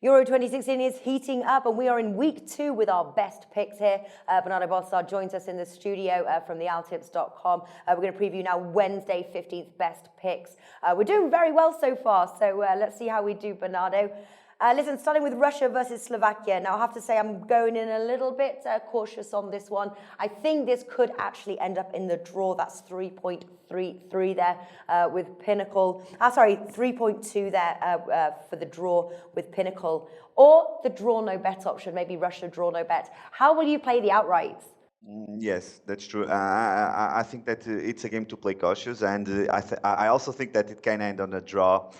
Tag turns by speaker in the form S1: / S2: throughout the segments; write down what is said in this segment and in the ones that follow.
S1: Euro 2016 is heating up, and we are in week 2 with our best picks here. Bernardo Bossard joins us in the studio from the altips.com. We're going to preview now Wednesday 15th best picks. We're doing very well so far, so let's see how we do, Bernardo. Listen, starting with Russia versus Slovakia. Now, I have to say I'm going in a little bit cautious on this one. I think this could actually end up in the draw. That's 3.33 there with Pinnacle. 3.2 there for the draw with Pinnacle. Or the draw no bet option, maybe Russia draw no bet. How will you play the outrights?
S2: Yes, that's true. I think that it's a game to play cautious, and I also think that it can end on a draw.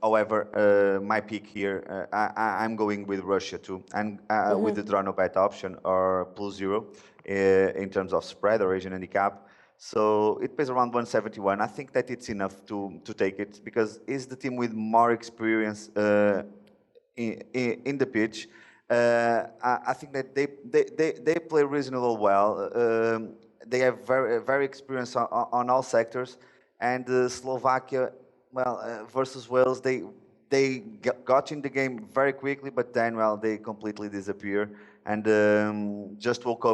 S2: However, my pick here, I'm going with Russia too, and with the draw no bet option or +0 in terms of spread or Asian handicap. So it pays around 171. I think that it's enough to take it because it's the team with more experience in the pitch. I think that they play reasonably well. They have very experience on all sectors, and Slovakia. Well, versus Wales, they got in the game very quickly, but then, well, they completely disappear and just wake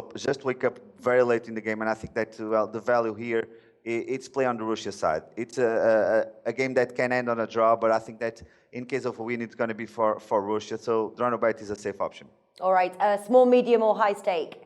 S2: up very late in the game. And I think that, well, the value here, it's play on the Russia side. It's a game that can end on a draw, but I think that in case of a win, it's going to be for Russia. So draw no bet is a safe option.
S1: All right, small, medium, or high stake?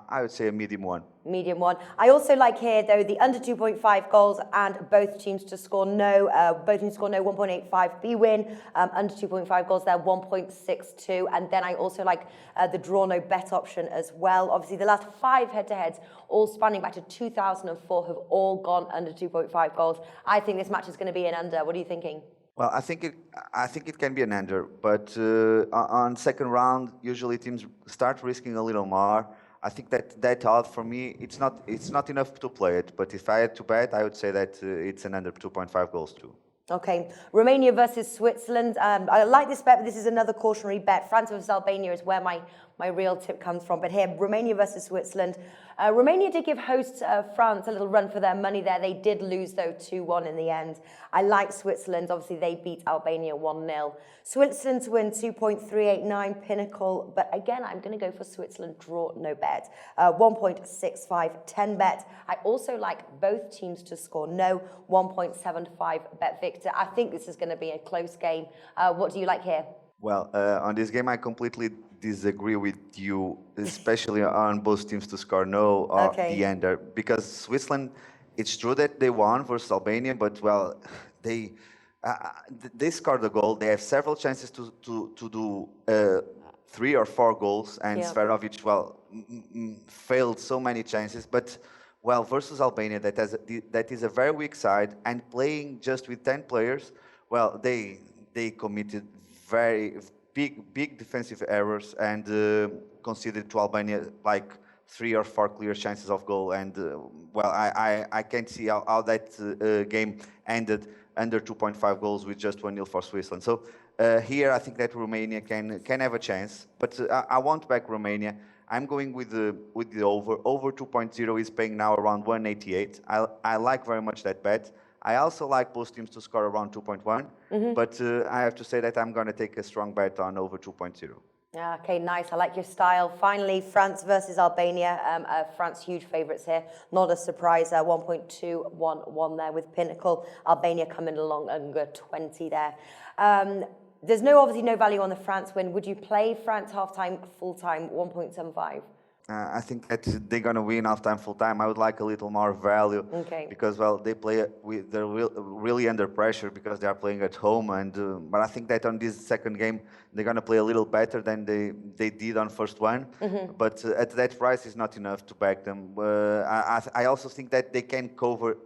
S2: I would say a medium one.
S1: Medium one. I also like here, though, the under 2.5 goals and both teams to score no. Both teams score no, 1.85 B win. Under 2.5 goals there, 1.62. And then I also like the draw no bet option as well. Obviously, the last 5 head-to-heads, all spanning back to 2004, have all gone under 2.5 goals. I think this match is going to be an under. What are you thinking?
S2: Well, I think it can be an under, but on second round, usually teams start risking a little more. I think that odd for me, it's not enough to play it. But if I had to bet, I would say that it's an under 2.5 goals too.
S1: Okay, Romania versus Switzerland. I like this bet, but this is another cautionary bet. France versus Albania is where my real tip comes from. But here, Romania versus Switzerland. Romania did give hosts France a little run for their money there. They did lose, though, 2-1 in the end. I like Switzerland. Obviously, they beat Albania 1-0. Switzerland to win 2.389 Pinnacle. But again, I'm going to go for Switzerland draw no bet. 1.65 10 bet. I also like both teams to score no. 1.75 bet Victor. I think this is going to be a close game. What do you like here?
S2: Well, on this game, I completely disagree with you, especially on both teams to score no or the under, because Switzerland, it's true that they won versus Albania, but well, they scored a goal. They have several chances to do 3 or 4 goals, and Sferovic, well, failed so many chances. But well, versus Albania, that is a very weak side, and playing just with 10 players, well, they committed very big defensive errors and conceded to Albania like 3 or 4 clear chances of goal. And well, I can't see how that game ended under 2.5 goals with just 1-0 for Switzerland. So here I think that Romania can have a chance, but I won't back Romania. I'm going with the over. Over 2.0 is paying now around 188. I like very much that bet. I also like both teams to score around 2.1, but I have to say that I'm going to take a strong bet on over 2.0.
S1: Yeah, okay, nice. I like your style. Finally, France versus Albania. France, huge favourites here. Not a surprise. 1.211 there with Pinnacle. Albania coming along under 20 there. There's obviously no value on the France win. Would you play France half-time, full-time, 1.75?
S2: I think that they're going to win half-time, full-time. I would like a little more value because, well, they're really under pressure because they are playing at home. And but I think that on this second game, they're going to play a little better than they did on first one. But at that price, is not enough to back them. I also think that they can cover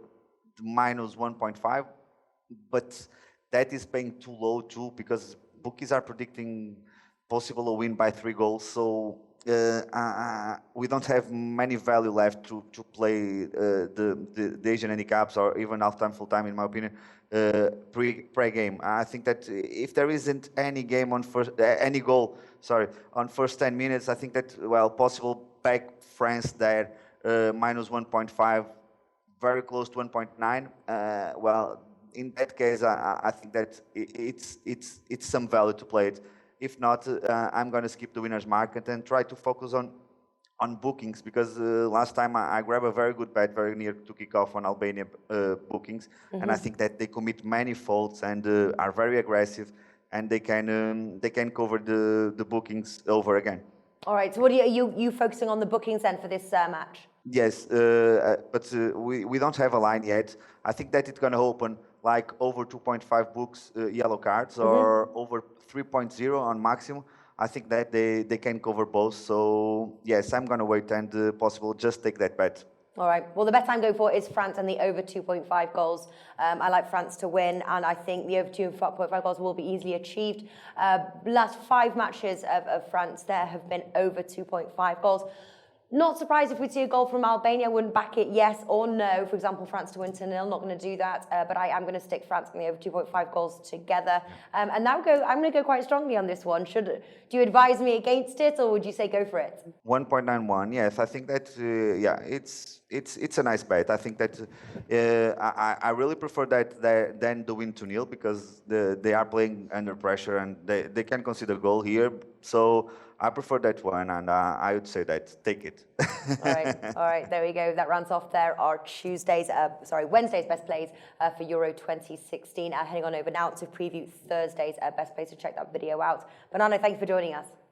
S2: minus 1.5, but that is paying too low too because bookies are predicting possible a win by 3 goals. So we don't have many value left to play the Asian handicaps or even half-time, full-time, in my opinion, pre-game. I think that if there isn't any game on any goal, on first 10 minutes, I think that, well, possible back France there, minus 1.5, very close to 1.9. Well, in that case, I think that it's some value to play it. If not, I'm going to skip the winners market and try to focus on bookings, because last time I grabbed a very good bet very near to kick off on Albania bookings, and I think that they commit many faults and are very aggressive, and they can cover the bookings over again.
S1: All right. So what are you focusing on the bookings then for this match?
S2: Yes, but we don't have a line yet. I think that it's going to open like over 2.5 books yellow cards or over 3.0 on maximum. I think that they can cover both. So yes, I'm going to wait and possible just take that bet.
S1: All right. Well, the bet I'm going for is France and the over 2.5 goals. I like France to win, and I think the over 2.5 goals will be easily achieved. Last 5 matches of France, there have been over 2.5 goals. Not surprised if we see a goal from Albania. I wouldn't back it yes or no. For example, France to win 2-0. Not going to do that. But I am going to stick France and the over 2.5 goals together. And now I'm going to go quite strongly on this one. Do you advise me against it, or would you say go for it?
S2: 1.91. Yes, I think that it's a nice bet. I think that I really prefer that than the win 2-0, because they are playing under pressure and they can consider goal here. So I prefer that one, and I would say that take it.
S1: All right, there we go. That rounds off there our Wednesday's best plays for Euro 2016. Heading on over now to preview Thursday's best plays, to check that video out. Bernardo, thank you for joining us.